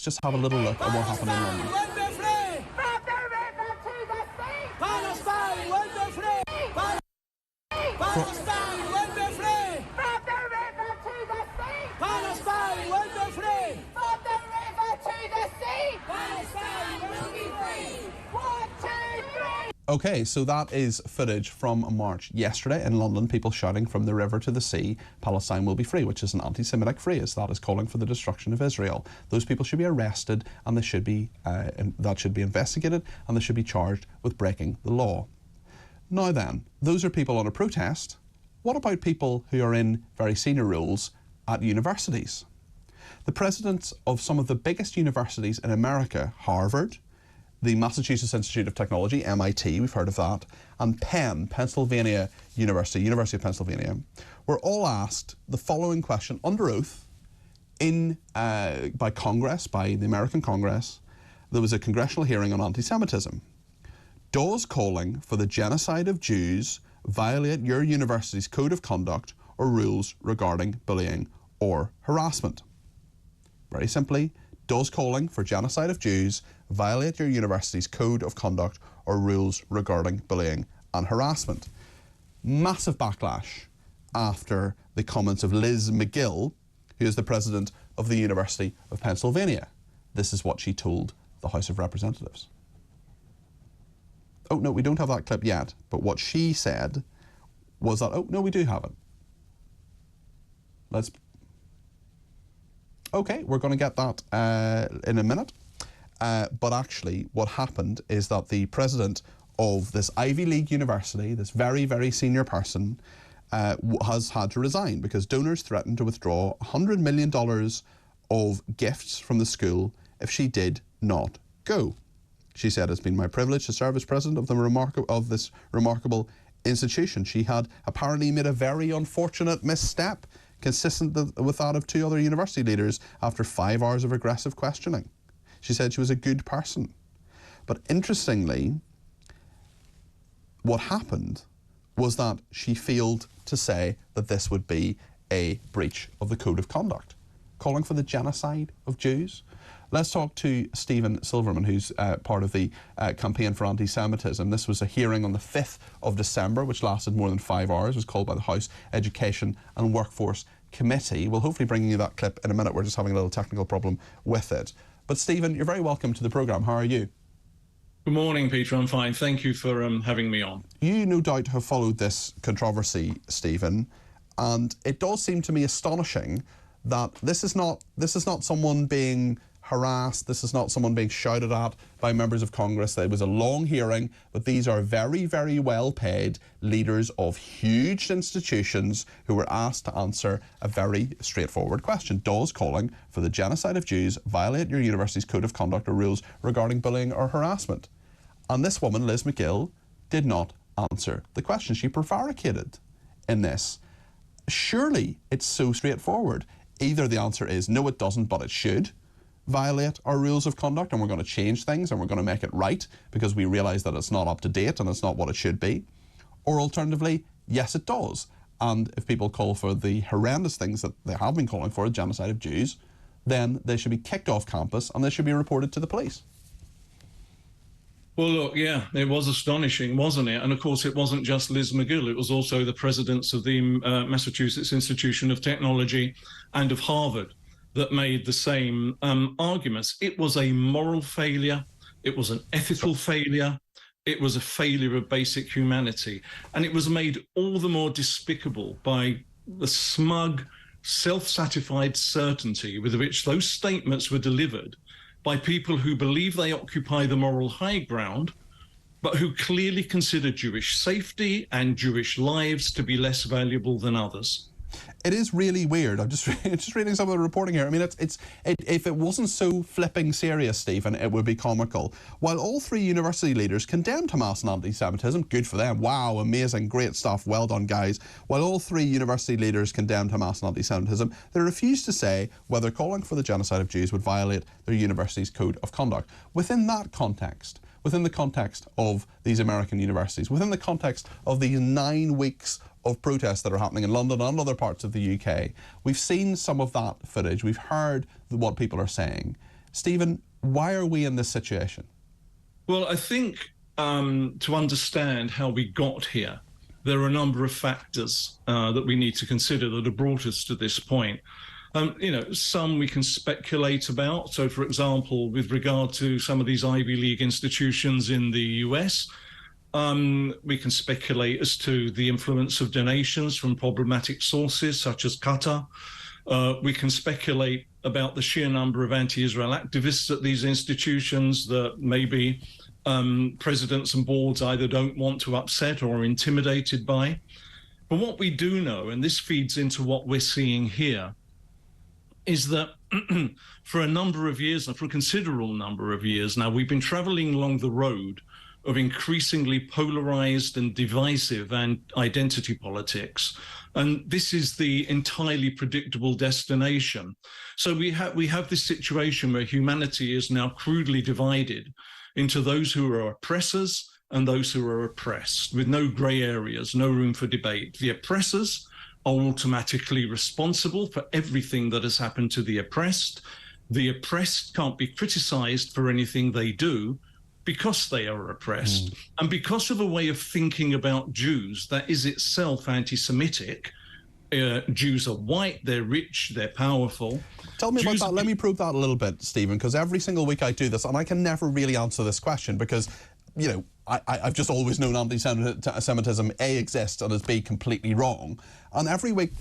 let's just have a little look at what happened in London. Okay, so that is footage from a march yesterday in London, people shouting from the river to the sea, Palestine will be free, which is an anti-Semitic phrase that is calling for the destruction of Israel. Those people should be arrested and they should be, that should be investigated and they should be charged with breaking the law. Now then, those are people on a protest. What about people who are in very senior roles at universities? The presidents of some of the biggest universities in America, Harvard, the Massachusetts Institute of Technology, MIT, we've heard of that, and Penn, Pennsylvania University, University of Pennsylvania, were all asked the following question under oath by Congress, by the American Congress. There was a congressional hearing on anti-Semitism. Does calling for the genocide of Jews violate your university's code of conduct or rules regarding bullying or harassment? Very simply, does calling for genocide of Jews violate your university's code of conduct or rules regarding bullying and harassment? Massive backlash after the comments of Liz McGill, who is the president of the University of Pennsylvania. This is what she told the House of Representatives. Oh, no, we don't have that clip yet, but what she said was that, oh, no, we do have it. Okay, we're going to get that in a minute. But actually, what happened is that the president of this Ivy League university, this very, very senior person, has had to resign because donors threatened to withdraw $100 million of gifts from the school if she did not go. She said, "It's been my privilege to serve as president of this remarkable institution." She had apparently made a very unfortunate misstep, consistent with that of two other university leaders after 5 hours of aggressive questioning. She said she was a good person. But interestingly, what happened was that she failed to say that this would be a breach of the code of conduct, calling for the genocide of Jews. Let's talk to Stephen Silverman, who's part of the Campaign for Anti-Semitism. This was a hearing on the 5th of December, which lasted more than 5 hours. It was called by the House Education and Workforce Committee. We'll hopefully bring you that clip in a minute. We're just having a little technical problem with it. But Stephen, you're very welcome to the programme. How are you? Good morning, Peter. I'm fine. Thank you for having me on. You no doubt have followed this controversy, Stephen, and it does seem to me astonishing that this is not someone being harassed, this is not someone being shouted at by members of Congress. It was a long hearing, but these are very, very well-paid leaders of huge institutions who were asked to answer a very straightforward question. Does calling for the genocide of Jews violate your university's code of conduct or rules regarding bullying or harassment? And this woman, Liz McGill, did not answer the question. She prevaricated in this. Surely it's so straightforward. Either the answer is no, it doesn't, but it should violate our rules of conduct and we're going to change things and we're going to make it right because we realise that it's not up to date and it's not what it should be. Or alternatively, yes, it does. And if people call for the horrendous things that they have been calling for, genocide of Jews, then they should be kicked off campus and they should be reported to the police. Well, look, yeah, it was astonishing, wasn't it? And of course, it wasn't just Liz McGill. It was also the presidents of the Massachusetts Institute of Technology and of Harvard that made the same arguments. It was a moral failure. It was an ethical failure. It was a failure of basic humanity. And it was made all the more despicable by the smug, self-satisfied certainty with which those statements were delivered by people who believe they occupy the moral high ground, but who clearly consider Jewish safety and Jewish lives to be less valuable than others. It is really weird. I'm just reading some of the reporting here. I mean, if it wasn't so flipping serious, Stephen, it would be comical. While all three university leaders condemned Hamas and anti-Semitism, good for them. Wow, amazing, great stuff. Well done, guys. While all three university leaders condemned Hamas and anti-Semitism, they refused to say whether calling for the genocide of Jews would violate their university's code of conduct. Within that context, within the context of these American universities, within the context of these 9 weeks of protests that are happening in London and other parts of the UK, we've seen some of that footage. We've heard what people are saying. Stephen, why are we in this situation? Well, I think to understand how we got here, there are a number of factors that we need to consider that have brought us to this point. Some we can speculate about. So, for example, with regard to some of these Ivy League institutions in the US, we can speculate as to the influence of donations from problematic sources such as Qatar. We can speculate about the sheer number of anti-Israel activists at these institutions that maybe presidents and boards either don't want to upset or are intimidated by. But what we do know, and this feeds into what we're seeing here, is that for a number of years, for a considerable number of years now, we've been traveling along the road of increasingly polarized and divisive and identity politics. And this is the entirely predictable destination. So we have this situation where humanity is now crudely divided into those who are oppressors and those who are oppressed, with no gray areas, no room for debate. The oppressors are automatically responsible for everything that has happened to the oppressed. The oppressed can't be criticized for anything they do because they are oppressed. And because of a way of thinking about Jews that is itself anti-Semitic, Jews are white, they're rich, they're powerful. Tell me about that. Let me probe that a little bit, Stephen, because every single week I do this, and I can never really answer this question because, I've just always known anti-Semitism, A, exists and is B, completely wrong. And every week,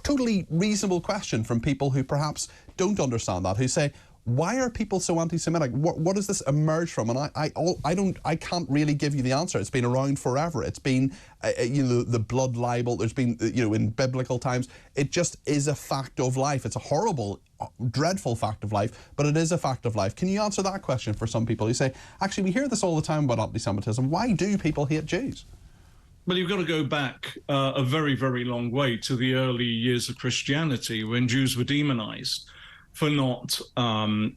totally reasonable question from people who perhaps don't understand that, who say, why are people so anti-Semitic? What does this emerge from? And I can't really give you the answer. It's been around forever. It's been, the blood libel. There's been, in biblical times. It just is a fact of life. It's a horrible, dreadful fact of life, but it is a fact of life. Can you answer that question for some people who say, actually, we hear this all the time about anti-Semitism. Why do people hate Jews? Well, you've got to go back a very, very long way to the early years of Christianity when Jews were demonized for not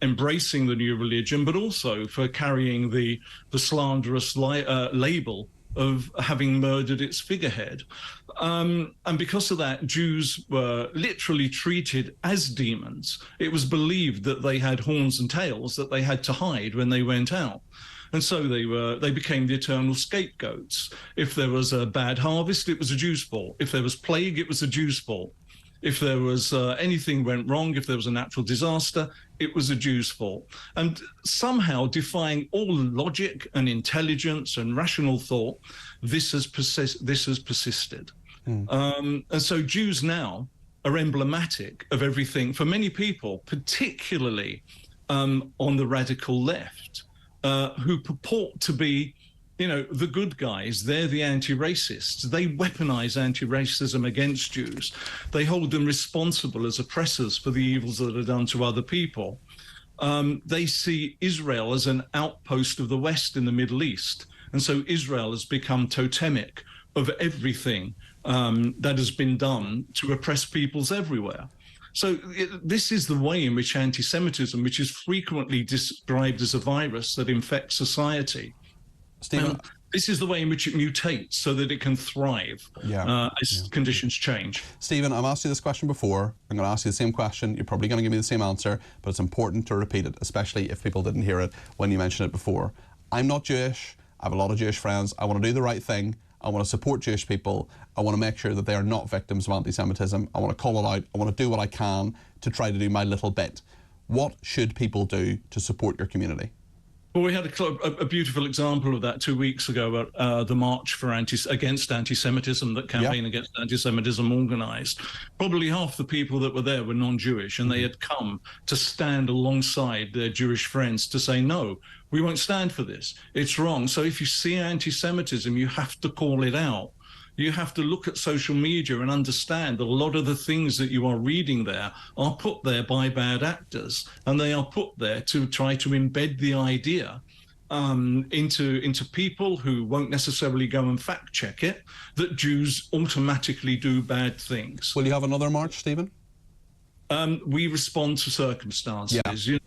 embracing the new religion, but also for carrying the slanderous label of having murdered its figurehead. And because of that, Jews were literally treated as demons. It was believed that they had horns and tails that they had to hide when they went out. And so they became the eternal scapegoats. If there was a bad harvest, it was a Jew's fault. If there was plague, it was a Jew's fault. If there was anything went wrong, if there was a natural disaster, it was a Jew's fault. And somehow, defying all logic and intelligence and rational thought, this has persisted. And so Jews now are emblematic of everything for many people, particularly on the radical left, who purport to be the good guys. They're the anti-racists. They weaponize anti-racism against Jews. They hold them responsible as oppressors for the evils that are done to other people. They see Israel as an outpost of the West in the Middle East. And so Israel has become totemic of everything that has been done to oppress peoples everywhere. So this is the way in which anti-Semitism, which is frequently described as a virus that infects society, Stephen, this is the way in which it mutates so that it can thrive as conditions change. Stephen, I've asked you this question before. I'm going to ask you the same question. You're probably going to give me the same answer, but it's important to repeat it, especially if people didn't hear it when you mentioned it before. I'm not Jewish. I have a lot of Jewish friends. I want to do the right thing. I want to support Jewish people. I want to make sure that they are not victims of anti-Semitism. I want to call it out. I want to do what I can to try to do my little bit. What should people do to support your community? Well, we had a beautiful example of that 2 weeks ago at the March Against Anti-Semitism that Campaign Against Anti-Semitism organised. Probably half the people that were there were non-Jewish, and they had come to stand alongside their Jewish friends to say, no, we won't stand for this. It's wrong. So if you see anti-Semitism, you have to call it out. You have to look at social media and understand that a lot of the things that you are reading there are put there by bad actors, and they are put there to try to embed the idea into people who won't necessarily go and fact check it, that Jews automatically do bad things. Will you have another march, Stephen? We respond to circumstances.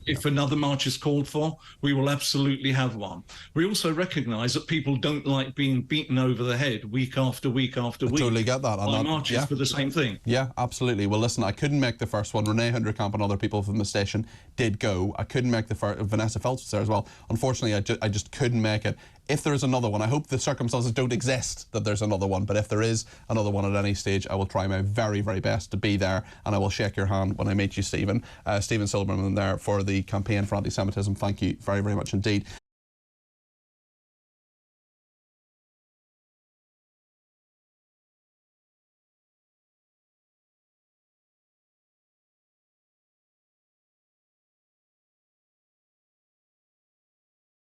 if another march is called for, we will absolutely have one. We also recognise that people don't like being beaten over the head week after week after week. Totally get that. By marches for the same thing. Yeah, absolutely. Well, listen, I couldn't make the first one. Renee Hinderkamp and other people from the station did go. I couldn't make the first. Vanessa Phelps was there as well. Unfortunately, I just couldn't make it. If there is another one, I hope the circumstances don't exist that there's another one, but if there is another one at any stage, I will try my very, very best to be there, and I will shake your hand when I meet you, Stephen. Stephen Silverman there for the Campaign for Anti-Semitism. Thank you very, very much indeed.